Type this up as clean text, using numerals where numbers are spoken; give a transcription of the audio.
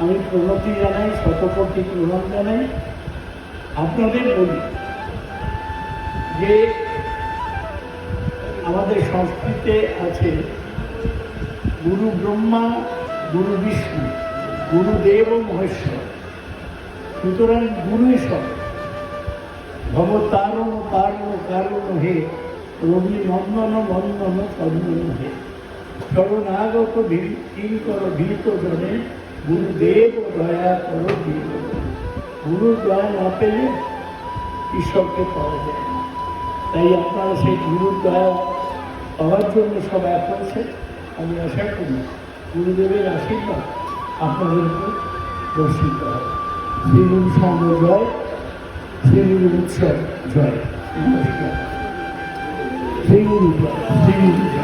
আমি প্রণতি জানাই, শতকোটি প্রণাম জানাই। আপনাদের বলি যে আমাদের সংস্কৃতে আছে গুরু ব্রহ্মা, গুরু বিষ্ণু, গুরুদেব মহেশ্বর। সুতরাং গুরুই সব। ভবতারণ তারণ কারণ হে, রবি নন্দন বন্দন চন্দন হে। শরণাগত কিঙ্কর ভীত জনে, গুরুদেব দয়া করো দীন। গুরুর দয়া না পেলে ঈশ্বরকে পাওয়া যায় না। তাই আপনারা সেই গুরুর দয়া পাওয়ার জন্য সব এক হয়েছে। আমি আশা করি গুরুদেবের আশীর্বাদ আপনাদের উপর বর্ষিত হয়। শ্রীগুরু সঙ্গ জয়, শ্রীগুরু উৎসব জয়। নমস্কার। শ্রীগুরু জয়, শ্রীগুরু জয়।